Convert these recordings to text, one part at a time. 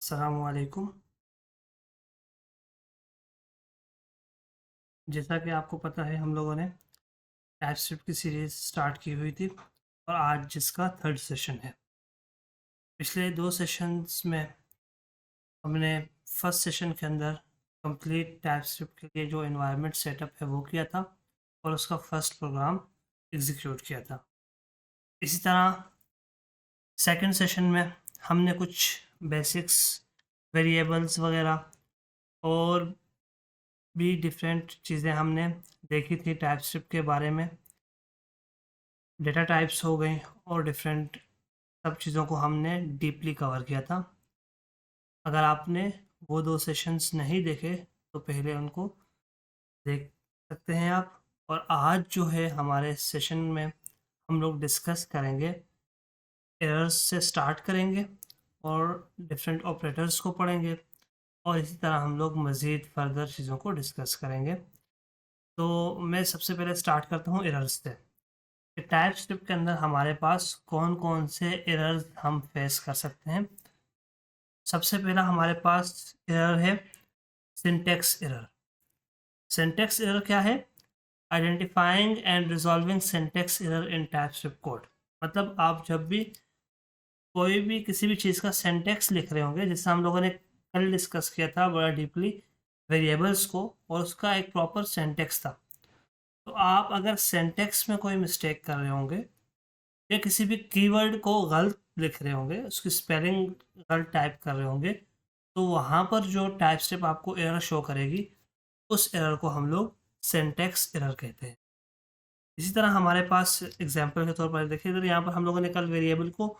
अस्सलामुअलैकुम। जैसा कि आपको पता है हम लोगों ने टाइपस्क्रिप्ट की सीरीज़ स्टार्ट की हुई थी और आज जिसका थर्ड सेशन है। पिछले 2 सेशंस में हमने फर्स्ट सेशन के अंदर कंप्लीट टाइपस्क्रिप्ट के लिए जो एनवायरनमेंट सेटअप है वो किया था और उसका फर्स्ट प्रोग्राम एग्जीक्यूट किया था। इसी तरह सेकंड सेशन में हमने कुछ बेसिक्स, वेरिएबल्स वगैरह और भी डिफरेंट चीज़ें हमने देखी थी टाइपस्क्रिप्ट के बारे में। डेटा टाइप्स हो गई और डिफरेंट सब चीज़ों को हमने डीपली कवर किया था। अगर आपने वो 2 सेशंस नहीं देखे तो पहले उनको देख सकते हैं आप। और आज जो है हमारे सेशन में हम लोग डिस्कस करेंगे, एरर्स से स्टार्ट करेंगे और डिफरेंट ऑपरेटर्स को पढ़ेंगे और इसी तरह हम लोग मज़ीद फर्दर चीज़ों को डिस्कस करेंगे। तो मैं सबसे पहले स्टार्ट करता हूँ एरर्स से। टाइपस्क्रिप्ट के अंदर हमारे पास कौन-कौन से एरर्स हम फेस कर सकते हैं। सबसे पहला हमारे पास एरर है सिंटैक्स एरर। सिंटैक्स एरर क्या है? Identifying and resolving syntax error in TypeScript code. मतलब आप जब भी कोई भी किसी भी चीज़ का सिंटैक्स लिख रहे होंगे, जैसे हम लोगों ने कल डिस्कस किया था बड़ा डीपली वेरिएबल्स को, और उसका एक प्रॉपर सिंटैक्स था। तो आप अगर सिंटैक्स में कोई मिस्टेक कर रहे होंगे या किसी भी कीवर्ड को गलत लिख रहे होंगे, उसकी स्पेलिंग गलत टाइप कर रहे होंगे, तो वहाँ पर जो टाइप स्टेप आपको एरर शो करेगी, उस एरर को हम लोग सिंटैक्स एरर कहते हैं। इसी तरह हमारे पास एग्जांपल के तौर पर देखिए, इधर यहाँ पर हम लोगों ने कल वेरिएबल को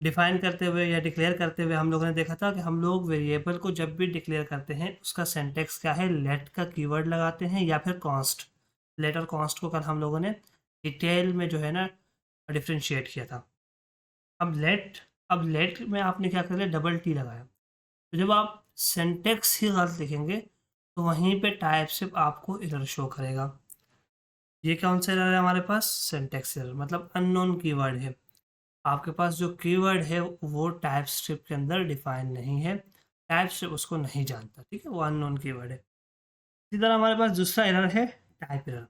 डिफाइन करते हुए या डिक्लेयर करते हुए हम लोगों ने देखा था कि हम लोग वेरिएबल को जब भी डिक्लेयर करते हैं उसका सिंटैक्स क्या है, लेट का कीवर्ड लगाते हैं या फिर कॉन्स्ट। लेट और कॉन्स्ट को कल हम लोगों ने डिटेल में जो है ना डिफ्रेंशिएट किया था। अब लेट में आपने क्या कर लिया, डबल टी लगाया। तो जब आप सिंटैक्स ही गलत लिखेंगे तो वहीं पे टाइप सिर्फ आपको एरर शो करेगा। ये कौन सा एरर है हमारे पास? सिंटैक्स एरर, मतलब अननोन कीवर्ड है। आपके पास जो कीवर्ड है वो टाइप स्क्रिप्ट के अंदर डिफाइन नहीं है, टाइप स्क्रिप्ट उसको नहीं जानता, ठीक है, वो अननोन कीवर्ड है। इसी तरह हमारे पास दूसरा एरर है टाइप एरर।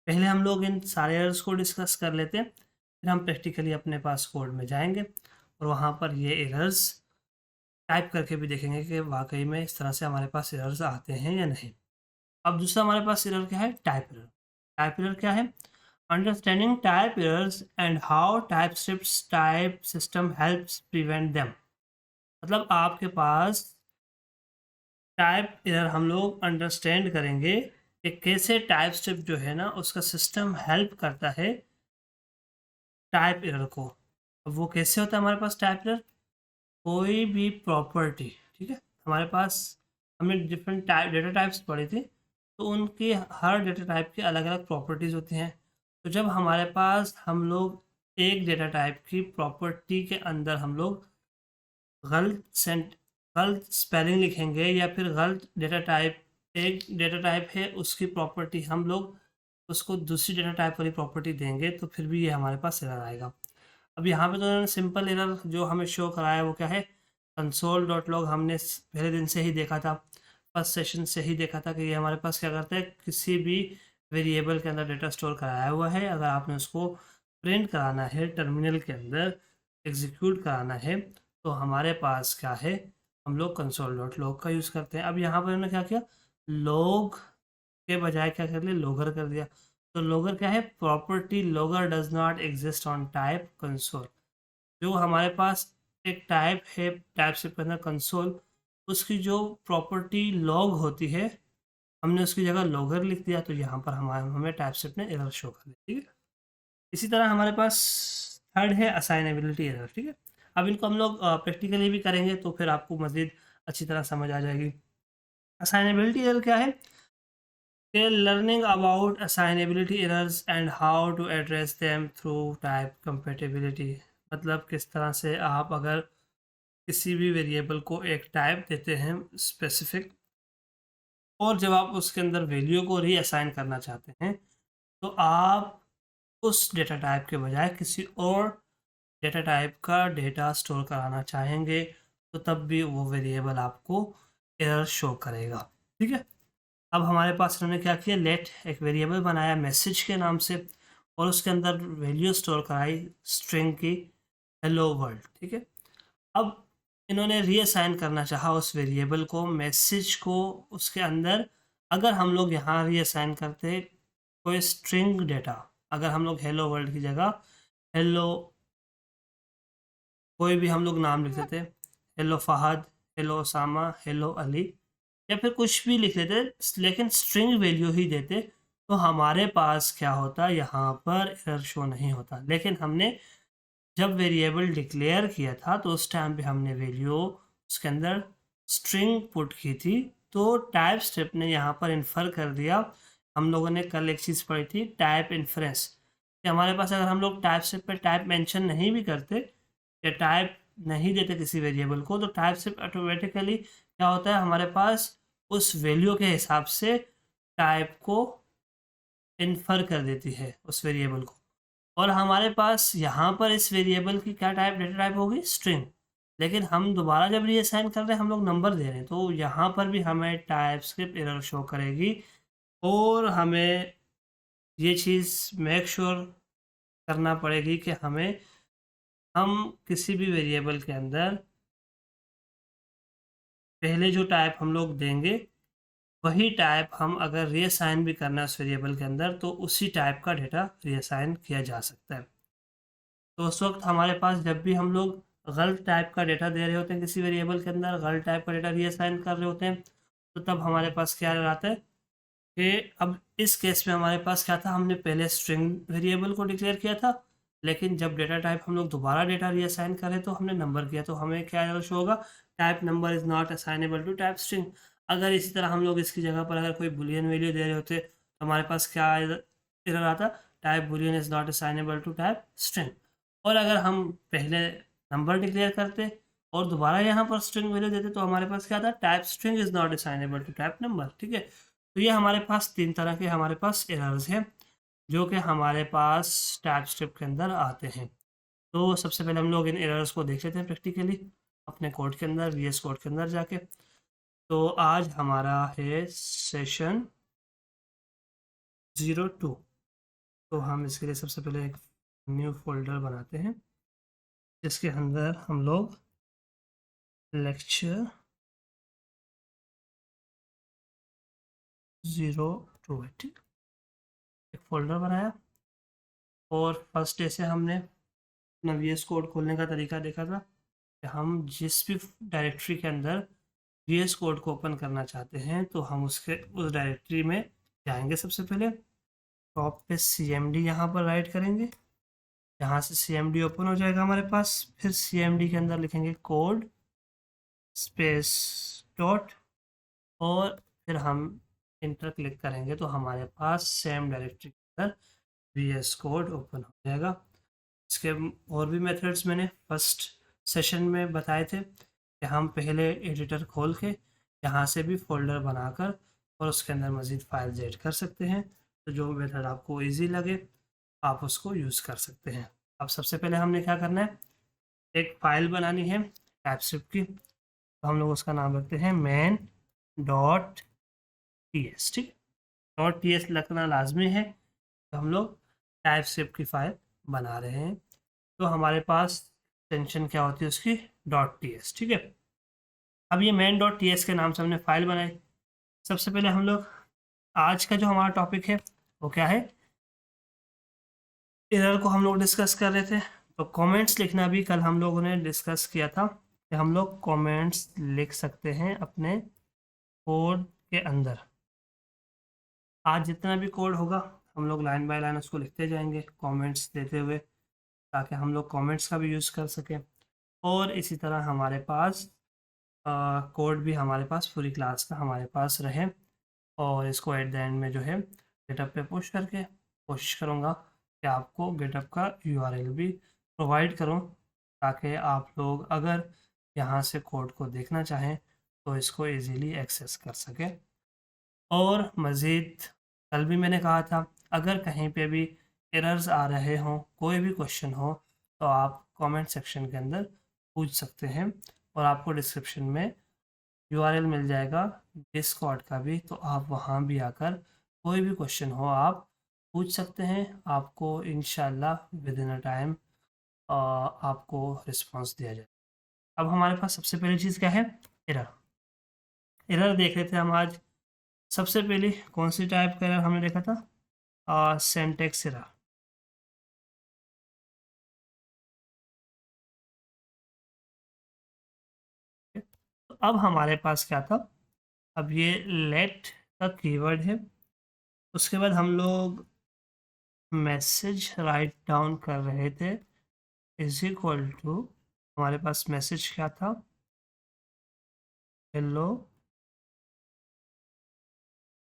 पहले हम लोग इन सारे एरर्स को डिस्कस कर लेते हैं, फिर हम प्रैक्टिकली अपने पास कोड में जाएंगे और वहाँ पर ये एरर्स टाइप करके भी देखेंगे कि वाकई में इस तरह से हमारे पास एरर्स आते हैं या नहीं। अब दूसरा हमारे पास एरर क्या है? Type error. टाइप एरर क्या है? Understanding type errors and how type scripts type system helps prevent them. मतलब आपके पास टाइप एरर हम लोग अंडरस्टैंड करेंगे कि कैसे टाइप स्क्रिप्ट जो है ना उसका सिस्टम हेल्प करता है टाइप एरर को। अब वो कैसे होता है हमारे पास टाइप एरर? कोई भी प्रॉपर्टी, ठीक है, हमारे पास हमने डिफरेंट टाइप डेटा टाइप्स पढ़े थे, तो उनके हर डेटा टाइप की अलग अलग प्रॉपर्टीज़ होती हैं। तो जब हमारे पास हम लोग एक डेटा टाइप की प्रॉपर्टी के अंदर हम लोग गलत स्पेलिंग लिखेंगे या फिर गलत डेटा टाइप, एक डेटा टाइप है उसकी प्रॉपर्टी हम लोग उसको दूसरी डेटा टाइप वाली प्रॉपर्टी देंगे तो फिर भी ये हमारे पास एरर आएगा। अब यहाँ पे तो उन्होंने सिंपल एरर जो हमें शो कराया वो क्या है? Console dot log. हमने पहले दिन से ही देखा था, फर्स्ट सेशन से ही देखा था कि ये हमारे पास क्या करता है, किसी भी वेरिएबल के अंदर डेटा स्टोर कराया हुआ है, अगर आपने उसको प्रिंट कराना है टर्मिनल के अंदर, एग्जीक्यूट कराना है, तो हमारे पास क्या है, हम लोग कंसोल डॉट लॉग का यूज़ करते हैं। अब यहाँ पर उन्होंने क्या किया, लॉग के बजाय क्या कर लिया, लोगर कर दिया। तो लोगर क्या है? Property logger does not exist on type console. जो हमारे पास एक टाइप है, टाइप से के अंदर कंसोल, उसकी जो प्रॉपर्टी लॉग होती है हमने उसकी जगह लॉगर लिख दिया, तो यहाँ पर हमें टाइप से ने एरर शो कर दिया, ठीक है। इसी तरह हमारे पास थर्ड है असाइनेबिलिटी एरर, ठीक है। अब इनको हम लोग प्रैक्टिकली भी करेंगे तो फिर आपको मज़ीद अच्छी तरह समझ आ जाएगी। असाइनेबिलिटी एरर क्या है? Learning about assignability errors and how to address them through type compatibility. मतलब किस तरह से आप अगर किसी भी वेरिएबल को एक टाइप देते हैं स्पेसिफिक, और जब आप उसके अंदर वैल्यू को रीअसाइन करना चाहते हैं तो आप उस डेटा टाइप के बजाय किसी और डेटा टाइप का डेटा स्टोर कराना चाहेंगे, तो तब भी वो वेरिएबल आपको एरर शो करेगा। ठीक है, अब हमारे पास इन्होंने क्या किया, लेट एक वेरिएबल बनाया मैसेज के नाम से और उसके अंदर वैल्यू स्टोर कराई स्ट्रिंग की हेलो वर्ल्ड। ठीक है, अब इन्होंने रीअसाइन करना चाहा उस वेरिएबल को, मैसेज को, उसके अंदर अगर हम लोग यहाँ रीअसाइन करते कोई स्ट्रिंग डेटा, अगर हम लोग हेलो वर्ल्ड की जगह हेलो कोई भी हम लोग नाम लिख देते, hello Fahad, hello Osama, hello Ali, या फिर कुछ भी लिख लेते लेकिन स्ट्रिंग वैल्यू ही देते, तो हमारे पास क्या होता, यहाँ पर एरर शो नहीं होता। लेकिन हमने जब वेरिएबल डिक्लेयर किया था तो उस टाइम पे हमने वैल्यू उसके अंदर स्ट्रिंग पुट की थी, तो टाइप स्टेप ने यहाँ पर इन्फर कर दिया। हम लोगों ने कल एक चीज़ पढ़ी थी, टाइप इन्फ्रेंस, कि हमारे पास अगर हम लोग टाइप स्टेप पे टाइप मेंशन नहीं भी करते या टाइप नहीं देते किसी वेरिएबल को, तो टाइप स्टेप ऑटोमेटिकली क्या होता है, हमारे पास उस वैल्यू के हिसाब से टाइप को इन्फर कर देती है उस वेरिएबल को। और हमारे पास यहाँ पर इस वेरिएबल की क्या टाइप, डेटा टाइप होगी स्ट्रिंग, लेकिन हम दोबारा जब रीअसाइन कर रहे हैं हम लोग नंबर दे रहे हैं, तो यहाँ पर भी हमें टाइप स्क्रिप्ट एरर शो करेगी। और हमें ये चीज़ मेक श्योर करना पड़ेगी कि हम किसी भी वेरिएबल के अंदर पहले जो टाइप हम लोग देंगे वही टाइप हम अगर रीअसाइन भी करना है उस वेरिएबल के अंदर, तो उसी टाइप का डेटा रीअसाइन किया जा सकता है। तो उस वक्त हमारे पास जब भी हम लोग गलत टाइप का डेटा दे रहे होते हैं किसी वेरिएबल के अंदर, गलत टाइप का डेटा रीअसाइन कर रहे होते हैं, तो तब हमारे पास क्या आता है कि अब इस केस में हमारे पास क्या था, हमने पहले स्ट्रिंग वेरिएबल को डिक्लेयर किया था, लेकिन जब डेटा टाइप हम लोग दोबारा डेटा रीअसाइन करें तो हमने नंबर किया, तो हमें क्या एरर शो होगा, type number is not assignable to type string. अगर इसी तरह हम लोग इसकी जगह पर अगर कोई बुलियन वैल्यू दे रहे होते तो हमारे पास क्या एरर आता, type boolean is not assignable to type string. और अगर हम पहले नंबर डिक्लेयर करते और दोबारा यहाँ पर स्ट्रिंग वैल्यू देते तो हमारे पास क्या था, type string is not assignable to type number. ठीक है, तो ये हमारे पास 3 तरह के हमारे पास एरर्स हैं जो कि हमारे पास टाइप स्क्रिप्ट के अंदर आते हैं। तो सबसे पहले हम लोग इन एरर्स को देख लेते हैं प्रैक्टिकली अपने कोड के अंदर, VS कोड के अंदर जाके। तो आज हमारा है सेशन 02, तो हम इसके लिए सबसे पहले एक न्यू फोल्डर बनाते हैं जिसके अंदर हम लोग लेक्चर 02 है। ठीक, एक फोल्डर बनाया और फर्स्ट डे से हमने अपना VS कोड खोलने का तरीका देखा था कि हम जिस भी डायरेक्टरी के अंदर VS कोड को ओपन करना चाहते हैं तो हम उस डायरेक्टरी में जाएंगे। सबसे पहले टॉप पे CMD यहाँ पर राइट करेंगे, यहाँ से CMD ओपन हो जाएगा हमारे पास, फिर CMD के अंदर लिखेंगे कोड स्पेस डॉट और फिर हम इंटर क्लिक करेंगे तो हमारे पास सेम डायरेक्टरी के अंदर VS कोड ओपन हो जाएगा। इसके और भी मेथड्स मैंने फर्स्ट सेशन में बताए थे कि हम पहले एडिटर खोल के यहाँ से भी फोल्डर बनाकर और उसके अंदर मज़ीद फाइल्स ऐड कर सकते हैं। तो जो मेथड आपको इजी लगे आप उसको यूज़ कर सकते हैं। अब सबसे पहले हमने क्या करना है, एक फ़ाइल बनानी है टाइपस्क्रिप्ट की, तो हम लोग उसका नाम रखते हैं main डॉट ts। ठीक, डॉट ts लिखना लाजमी है, तो हम लोग टाइपस्क्रिप्ट की फ़ाइल बना रहे हैं। तो हमारे पास एक्सटेंशन क्या होती है उसकी, डॉट ts। ठीक है, अब ये main डॉट ts के नाम से हमने फ़ाइल बनाई। सबसे पहले हम लोग आज का जो हमारा टॉपिक है वो क्या है, एरर को हम लोग डिस्कस कर रहे थे। तो कमेंट्स लिखना भी कल हम लोगों ने डिस्कस किया था कि हम लोग कमेंट्स लिख सकते हैं अपने कोड के अंदर। आज जितना भी कोड होगा हम लोग लाइन बाय लाइन उसको लिखते जाएंगे कमेंट्स देते हुए, ताकि हम लोग कमेंट्स का भी यूज़ कर सकें। और इसी तरह हमारे पास कोड भी हमारे पास पूरी क्लास का हमारे पास रहे। और इसको एट द एंड में जो है गिटहब पे पुश करके कोशिश करूँगा कि आपको गिटहब का URL भी प्रोवाइड करूँ, ताकि आप लोग अगर यहाँ से कोड को देखना चाहें तो इसको इजीली एक्सेस कर सकें। और मज़ीद कल भी मैंने कहा था अगर कहीं पे भी एरर्स आ रहे हों, कोई भी क्वेश्चन हो, तो आप कमेंट सेक्शन के अंदर पूछ सकते हैं और आपको डिस्क्रिप्शन में URL मिल जाएगा डिस्कॉर्ड का भी, तो आप वहाँ भी आकर कोई भी क्वेश्चन हो आप पूछ सकते हैं। आपको इंशाल्लाह विद इन अ टाइम आपको रिस्पांस दिया जाए। अब हमारे पास सबसे पहली चीज़ क्या है? एरर। एरर देख रहे थे हम आज। सबसे पहले कौन सी टाइप का एरर हमने देखा था? Syntax error. तो अब हमारे पास क्या था? अब ये लेट का कीवर्ड है, उसके बाद हम लोग मैसेज राइट डाउन कर रहे थे इज इक्वल टू, हमारे पास मैसेज क्या था? Hello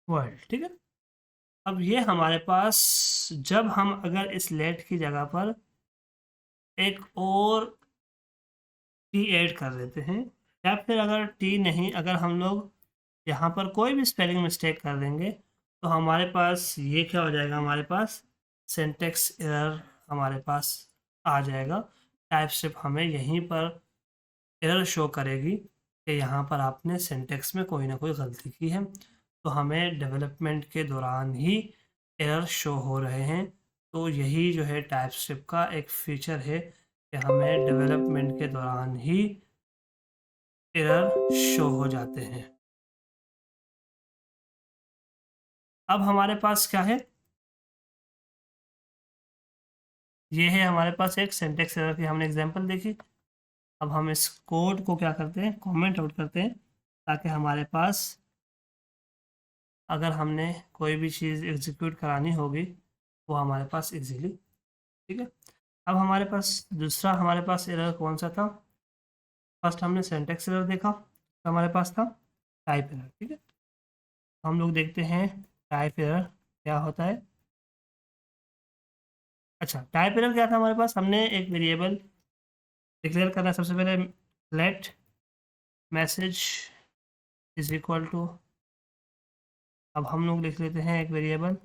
world. ठीक है। अब ये हमारे पास, जब हम अगर इस लेट की जगह पर एक और टी ऐड कर देते हैं, या फिर अगर टी नहीं, अगर हम लोग यहाँ पर कोई भी स्पेलिंग मिस्टेक कर देंगे, तो हमारे पास ये क्या हो जाएगा? हमारे पास सिंटैक्स एरर हमारे पास आ जाएगा। टाइपस्क्रिप्ट हमें यहीं पर एरर शो करेगी कि यहाँ पर आपने सिंटैक्स में कोई ना कोई गलती की है। तो हमें डेवलपमेंट के दौरान ही एरर शो हो रहे हैं। तो यही जो है टाइपस्क्रिप्ट का एक फीचर है कि हमें डेवलपमेंट के दौरान ही एरर शो हो जाते हैं। अब हमारे पास क्या है? ये है हमारे पास एक सिंटैक्स एरर की हमने एग्जांपल देखी। अब हम इस कोड को क्या करते हैं? कमेंट आउट करते हैं, ताकि हमारे पास अगर हमने कोई भी चीज़ एग्जीक्यूट करानी होगी वो हमारे पास इजीली। ठीक है। अब हमारे पास दूसरा हमारे पास एरर कौन सा था? फर्स्ट हमने सिंटैक्स एरर देखा, तो हमारे पास था टाइप एरर। ठीक है। हम लोग देखते हैं टाइप एरर क्या होता है। अच्छा, टाइप एरर क्या था हमारे पास? हमने एक वेरिएबल डिक्लेयर करना है सबसे पहले, let message is equal to, अब हम लोग लिख लेते हैं एक वेरिएबल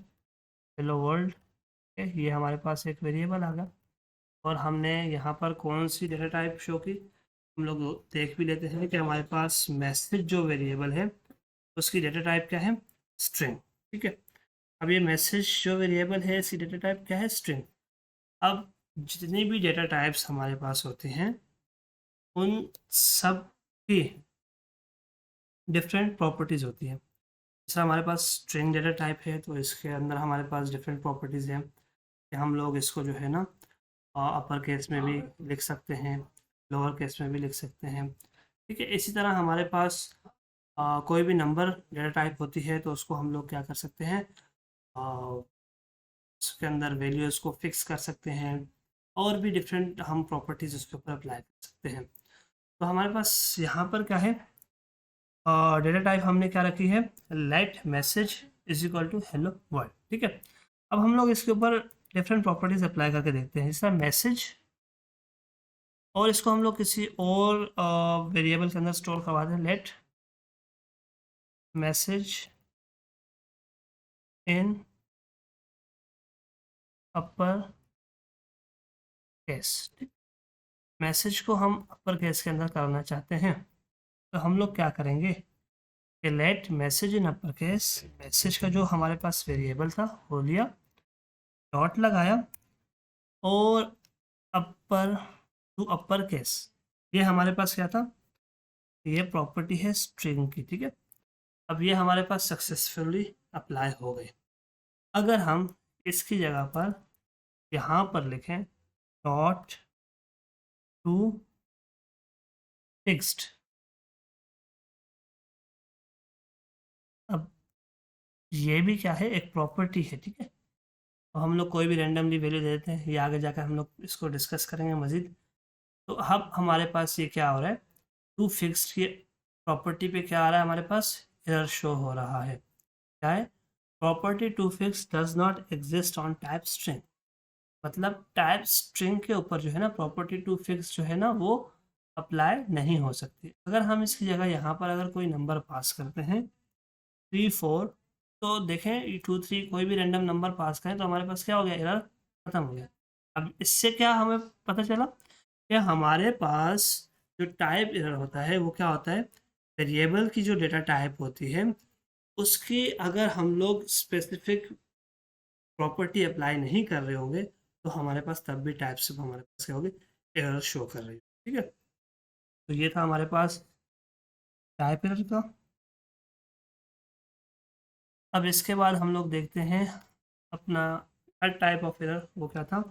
हेलो वर्ल्ड। ये हमारे पास एक वेरिएबल आ गया, और हमने यहाँ पर कौन सी डेटा टाइप शो की? हम लोग देख भी लेते हैं कि हमारे पास मैसेज जो वेरिएबल है उसकी डेटा टाइप क्या है? स्ट्रिंग। ठीक है। अब ये मैसेज जो वेरिएबल है इसकी डेटा टाइप क्या है? स्ट्रिंग। अब जितनी भी डेटा टाइप्स हमारे पास होते हैं उन सब की डिफरेंट प्रॉपर्टीज़ होती हैं। जैसे हमारे पास स्ट्रिंग डेटा टाइप है, तो इसके अंदर हमारे पास डिफरेंट प्रॉपर्टीज़ हैं कि हम लोग इसको जो है ना अपर केस में भी लिख सकते हैं, लोअर केस में भी लिख सकते हैं। ठीक है। इसी तरह हमारे पास कोई भी नंबर डेटा टाइप होती है, तो उसको हम लोग क्या कर सकते हैं? उसके अंदर वैल्यूज़ को फिक्स कर सकते हैं, और भी डिफरेंट हम प्रॉपर्टीज़ उसके ऊपर अप्लाई कर सकते हैं। तो हमारे पास यहाँ पर क्या है? डेटा टाइप हमने क्या रखी है? Let message is equal to hello world. ठीक है। अब हम लोग इसके ऊपर डिफरेंट प्रॉपर्टीज अप्लाई करके देखते हैं। जैसा मैसेज, और इसको हम लोग किसी और वेरिएबल के अंदर स्टोर करवा दें, let message in upper case. Message को हम अपर केस के अंदर करना चाहते हैं, तो हम लोग क्या करेंगे कि let message in upper case, message का जो हमारे पास वेरिएबल था वो लिया, डॉट लगाया, और अपर टू अपर केस, ये हमारे पास क्या था? ये प्रॉपर्टी है स्ट्रिंग की। ठीक है। अब ये हमारे पास सक्सेसफुली अप्लाई हो गई। अगर हम इसकी जगह पर यहाँ पर लिखें डॉट टू फिक्स्ड, अब ये भी क्या है? एक प्रॉपर्टी है। ठीक है। तो हम लोग कोई भी रैंडमली वैल्यू दे देते हैं, ये आगे जाकर हम लोग इसको डिस्कस करेंगे मज़ीद। तो अब हमारे पास ये क्या हो रहा है? टू फिक्स्ड की प्रॉपर्टी पे क्या आ रहा है? हमारे पास एरर शो हो रहा है। क्या है? Property to fix does not exist on type string. मतलब टाइप स्ट्रिंग के ऊपर जो है ना प्रॉपर्टी टू फिक्स जो है ना वो अप्लाई नहीं हो सकती। अगर हम इसकी जगह यहाँ पर अगर कोई नंबर पास करते हैं 3 4, तो देखें 2 3 कोई भी रैंडम नंबर पास करें तो हमारे पास क्या हो गया? एरर खत्म हो गया। अब इससे क्या हमें पता चला कि हमारे पास जो टाइप एरर होता है वो क्या होता है, वेरिएबल की जो डेटा टाइप होती है उसकी अगर हम लोग स्पेसिफिक प्रॉपर्टी अप्लाई नहीं कर रहे होंगे तो हमारे पास तब भी टाइप सिर्फ हमारे पास क्या होगी, एरर शो कर रही है। ठीक है, तो ये था हमारे पास टाइप एरर का। अब इसके बाद हम लोग देखते हैं अपना थर्ड टाइप ऑफ एरर, वो क्या था,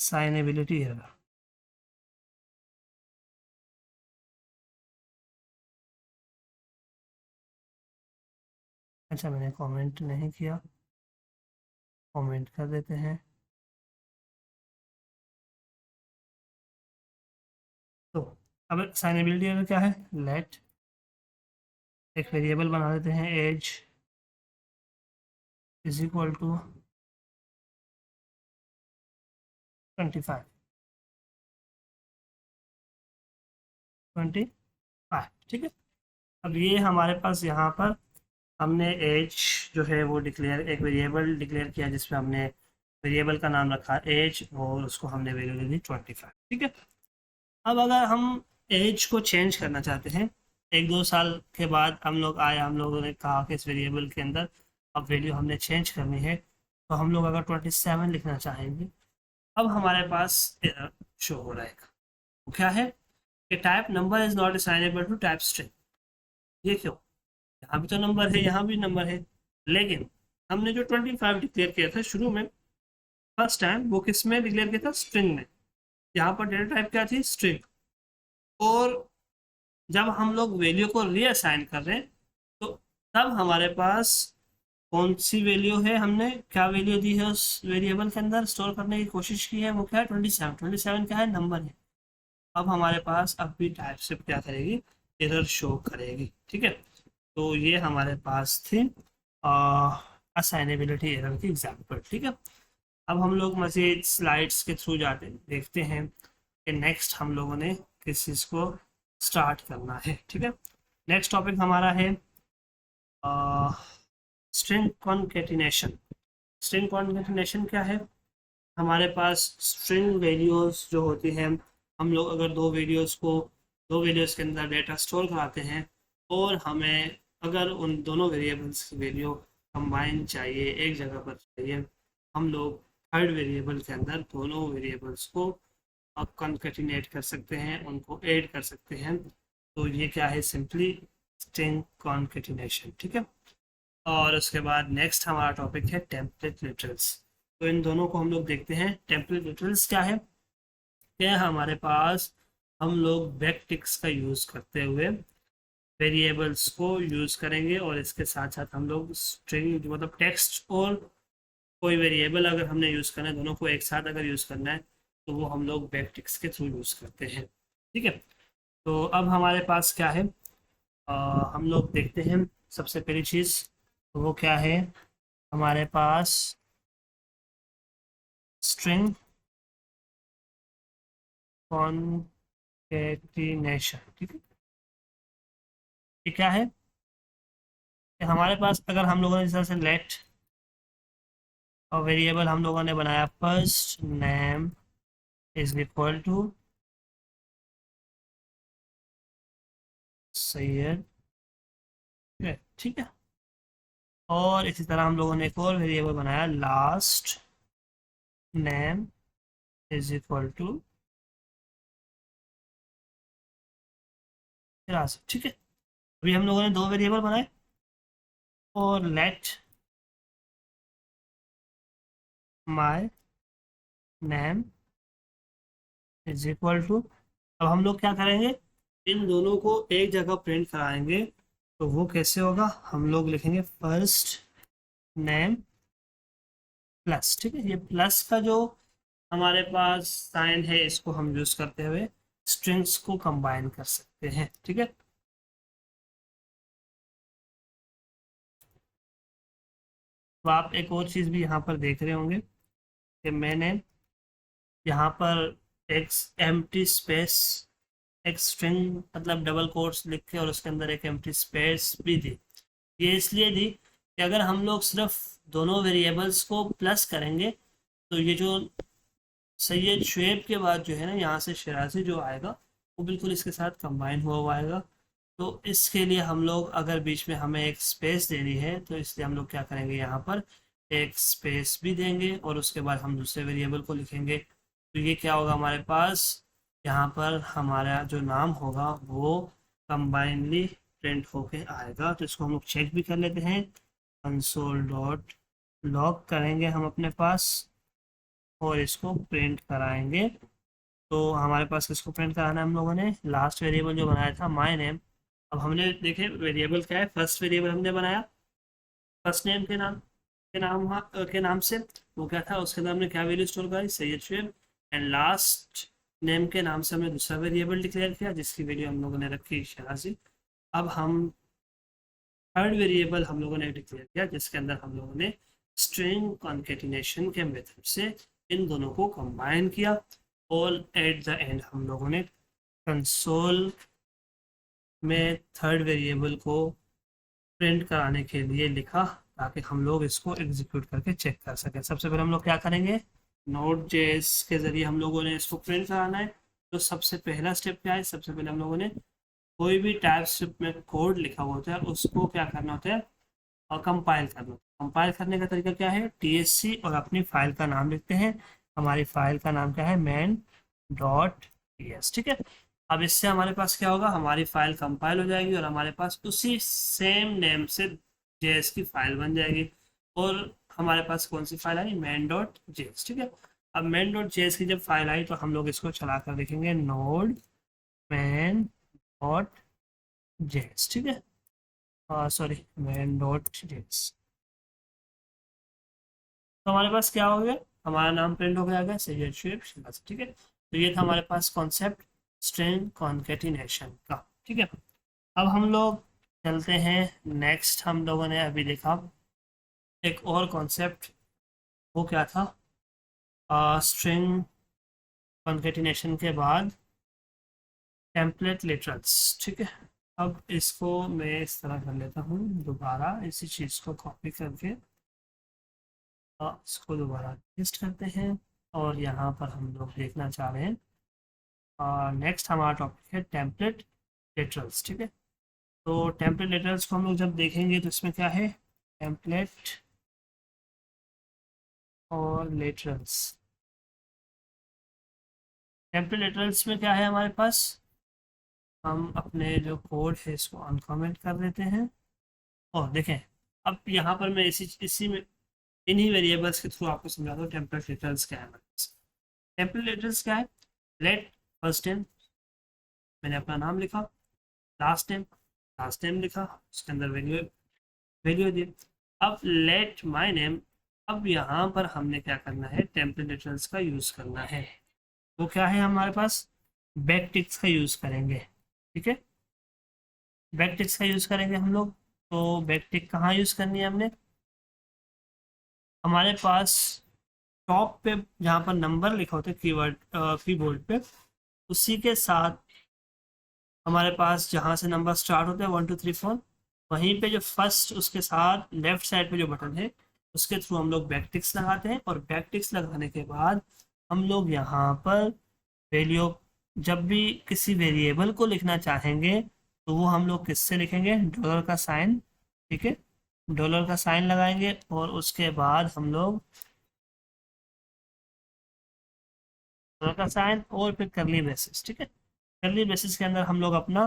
साइनेबिलिटी एरर। अच्छा, मैंने कमेंट नहीं किया, कमेंट कर देते हैं। तो अब साइनेबिलिटी एरर क्या है, लेट एक वेरिएबल बना देते हैं एज इज इक्वल टू 25, 25। ठीक है, अब ये हमारे पास यहाँ पर हमने एज जो है वो डिक्लेयर, एक वेरिएबल डिक्लेयर किया जिसमें हमने वेरिएबल का नाम रखा एज और उसको हमने वैल्यू दे दी 25। ठीक है, अब अगर हम एज को चेंज करना चाहते हैं, 1-2 साल के बाद हम लोग आए, हम लोगों ने कहा कि इस वेरिएबल के अंदर अब वैल्यू हमने चेंज करनी है, तो हम लोग अगर 27 लिखना चाहेंगे, अब हमारे पास एरर शो हो रहेगा। वो क्या है कि type number is not assignable to type string. ये क्यों, यहाँ भी तो नंबर है, यहाँ भी नंबर है, लेकिन हमने जो 25 डिक्लेयर किया था शुरू में फर्स्ट टाइम, वो किस में डिक्लेयर किया था, स्ट्रिंग में। यहाँ पर डेटा टाइप क्या थी, स्ट्रिंग। और जब हम लोग वैल्यू को रीअसाइन कर रहे हैं तो तब हमारे पास कौन सी वैल्यू है, हमने क्या वैल्यू दी है उस वेरिएबल के अंदर स्टोर करने की कोशिश की है, वो क्या है 27। 27 क्या है, नंबर है। अब हमारे पास अब भी टाइप से क्या करेगी, एरर शो करेगी। ठीक है, तो ये हमारे पास थी असाइनेबिलिटी एरर की एग्जाम्पल। ठीक है, अब हम लोग मज़ीद स्लाइड्स के थ्रू जाते देखते हैं कि नेक्स्ट हम लोगों ने किस चीज़ को स्टार्ट करना है। ठीक है, नेक्स्ट टॉपिक हमारा है स्ट्रिंग कॉन्केटिनेशन। स्ट्रिंग कॉन्केटिनेशन क्या है, हमारे पास स्ट्रिंग वैल्यूज़ जो होती हैं, हम लोग अगर दो वैल्यूज़ के अंदर डेटा स्टोर कराते हैं और हमें अगर उन दोनों वेरिएबल्स की वैल्यू कंबाइन चाहिए, एक जगह पर चाहिए, हम लोग थर्ड वेरिएबल के अंदर दोनों वेरिएबल्स को आप कॉन्केटिनेट कर सकते हैं, उनको ऐड कर सकते हैं। तो ये क्या है, सिंपली स्ट्रिंग कॉन्केटिनेशन। ठीक है, और उसके बाद नेक्स्ट हमारा टॉपिक है टेम्पलेट लिटरल्स। तो इन दोनों को हम लोग देखते हैं। टेम्पलेट लिटरल्स क्या है, क्या हमारे पास हम लोग बैकटिक्स का यूज़ करते हुए वेरिएबल्स को यूज़ करेंगे और इसके साथ साथ हम लोग स्ट्रिंग मतलब टेक्स्ट और कोई वेरिएबल अगर हमने यूज़ करना है, दोनों को एक साथ अगर यूज़ करना है तो वो हम लोग बैकटिक्स के थ्रू यूज़ करते हैं। ठीक है, तो अब हमारे पास क्या है, हम लोग देखते हैं सबसे पहली चीज़, तो वो क्या है, हमारे पास स्ट्रिंग कॉन्केटिनेशन। ठीक है, ये क्या है कि हमारे पास अगर हम लोगों ने इस तरह से लेट और वेरिएबल हम लोगों ने बनाया first name is equal to Syed. ठीक है, और इसी तरह हम लोगों ने एक और वेरिएबल बनाया last name is equal to Firaz. ठीक है, अभी हम लोगों ने दो वेरिएबल बनाए और let my name is equal to, अब हम लोग क्या करेंगे, इन दोनों को एक जगह प्रिंट कराएंगे। तो वो कैसे होगा, हम लोग लिखेंगे फर्स्ट नेम प्लस। ठीक है, ये प्लस का जो हमारे पास साइन है इसको हम यूज करते हुए स्ट्रिंग्स को कंबाइन कर सकते हैं। ठीक है, तो आप एक और चीज़ भी यहाँ पर देख रहे होंगे कि मैंने यहाँ पर एक एम्प्टी स्पेस, एक स्ट्रिंग मतलब डबल कोट्स लिख के और उसके अंदर एक एम्प्टी स्पेस भी दी। ये इसलिए दी कि अगर हम लोग सिर्फ दोनों वेरिएबल्स को प्लस करेंगे तो ये जो सैयद शुएब के बाद जो है ना, यहाँ से शराजी जो आएगा वो बिल्कुल इसके साथ कंबाइन हुआ हुआ आएगा। तो इसके लिए हम लोग अगर बीच में हमें एक स्पेस देनी है तो इसलिए हम लोग क्या करेंगे, यहाँ पर एक स्पेस भी देंगे और उसके बाद हम दूसरे वेरिएबल को लिखेंगे। तो ये क्या होगा हमारे पास, यहाँ पर हमारा जो नाम होगा वो कंबाइनली प्रिंट होके आएगा। तो इसको हम लोग चेक भी कर लेते हैं, कंसोल डॉट लॉग करेंगे हम अपने पास और इसको प्रिंट कराएंगे। तो हमारे पास किसको प्रिंट कराना है, हम लोगों ने लास्ट वेरिएबल जो बनाया था माय नेम। अब हमने देखे वेरिएबल क्या है, फर्स्ट वेरिएबल हमने बनाया फर्स्ट नेम के नाम से, वो क्या था, उसके अंदर हमने क्या वैल्यू स्टोर करी, Syed Shoaib. And last name के नाम से हमने दूसरा वेरिएबल डिक्लेयर किया जिसकी वैल्यू हम लोगों ने रखी शहनाजी। अब हम थर्ड वेरिएबल हम लोगों ने डिक्लेयर किया जिसके अंदर हम लोगों ने स्ट्रिंग कॉन्केटिनेशन के मेथड से इन दोनों को कंबाइन किया और एट द एंड हम लोगों ने कंसोल में थर्ड वेरिएबल को प्रिंट कराने के लिए लिखा ताकि हम लोग इसको एग्जीक्यूट करके चेक कर सकें। सबसे पहले हम लोग क्या करेंगे, Node.js के ज़रिए हम लोगों ने इसको प्रिंट कराना है। तो सबसे पहला स्टेप क्या है, सबसे पहले हम लोगों ने कोई भी टाइपस्क्रिप्ट में कोड लिखा हुआ होता है उसको क्या करना होता है, और कंपाइल करना होता है। कंपाइल करने का तरीका क्या है, TSC और अपनी फाइल का नाम लिखते हैं। हमारी फाइल का नाम क्या है, main.ts, ठीक है। अब इससे हमारे पास क्या होगा, हमारी फाइल कंपाइल हो जाएगी और हमारे पास उसी सेम नेम से जेएस की फाइल बन जाएगी। और हमारे पास कौन सी फाइल आई, main.js, ठीक है। अब main.js की जब फाइल आई तो हम लोग इसको चला कर देखेंगे नोड main.js, ठीक है, सॉरी main.js। तो हमारे पास क्या हो गया, हमारा नाम प्रिंट हो गया सैयद शुएब शहनाज, ठीक है। तो ये था हमारे पास कॉन्सेप्ट स्ट्रिंग कॉन्केटिनेशन का, ठीक है। अब हम लोग चलते हैं नेक्स्ट, हम लोगों ने अभी देखा एक और कॉन्सेप्ट, वो क्या था, स्ट्रिंग कॉन्केटिनेशन के बाद टेम्पलेट लिटरल्स, ठीक है। अब इसको मैं इस तरह कर लेता हूँ, दोबारा इसी चीज़ को कॉपी करके इसको दोबारा पेस्ट करते हैं और यहाँ पर हम लोग देखना चाह रहे हैं नेक्स्ट हमारा टॉपिक है टेम्पलेट लिटरल्स, ठीक है। तो टेम्पलेट लिटरल्स को हम लोग जब देखेंगे तो इसमें क्या है, टेम्पलेट और लिटरल्स। टेम्पलेट लिटरल्स में क्या है हमारे पास, हम अपने जो कोड है इसको अनकमेंट कर देते हैं और देखें अब यहाँ पर मैं इसी में इन्हीं वेरिएबल्स के थ्रू आपको समझाता हूँ टेम्पलेट लिटरल्स क्या है हमारे पास। टेम्पलेट लिटरल्स क्या है, लेट फर्स्ट नेम, मैंने अपना नाम लिखा, लास्ट नेम लिखा, उसके अंदर वैल्यू दी। अब लेट माय नेम, अब यहाँ पर हमने क्या करना है, टेम्पलेट लिटरल्स का यूज़ करना है। तो क्या है हमारे पास, बैक टिक्स का यूज़ करेंगे, ठीक है। बैक टिक्स का यूज़ करेंगे हम लोग। तो बैक टिक कहाँ यूज़ करनी है हमने, हमारे पास टॉप पे जहाँ पर नंबर लिखा होता है कीबोर्ड पे, उसी के साथ हमारे पास जहाँ से नंबर स्टार्ट होते हैं 1 2 3 4, वहीं पे जो फर्स्ट उसके साथ लेफ्ट साइड पे जो बटन है उसके थ्रू हम लोग बैकटिक्स लगाते हैं। और बैकटिक्स लगाने के बाद हम लोग यहाँ पर वैल्यू, जब भी किसी वेरिएबल को लिखना चाहेंगे तो वो हम लोग किससे लिखेंगे, डॉलर का साइन, ठीक है, डॉलर का साइन लगाएंगे और उसके बाद हम लोग डॉलर का साइन और फिर करली ब्रेसेस, ठीक है। करली ब्रेसेस के अंदर हम लोग अपना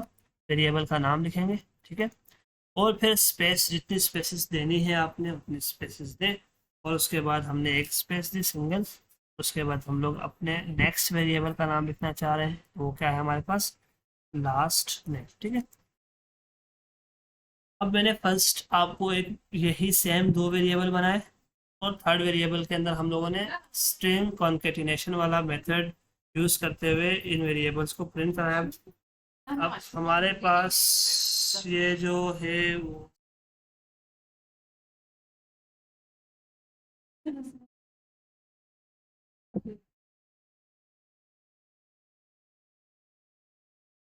वेरिएबल का नाम लिखेंगे, ठीक है। और फिर स्पेस, जितनी स्पेसेस देनी है आपने उतनी स्पेसेस दें। और उसके बाद हमने एक स्पेस दी सिंगल, उसके बाद हम लोग अपने नेक्स्ट वेरिएबल का नाम लिखना चाह रहे हैं, वो क्या है हमारे पास, लास्ट नेम, ठीक है। अब मैंने फर्स्ट आपको एक यही सेम दो वेरिएबल बनाए और थर्ड वेरिएबल के अंदर हम लोगों ने स्ट्रिंग कॉन्केटिनेशन वाला मेथड यूज़ करते हुए इन वेरिएबल्स को प्रिंट कराया। अब हमारे पास ये जो है वो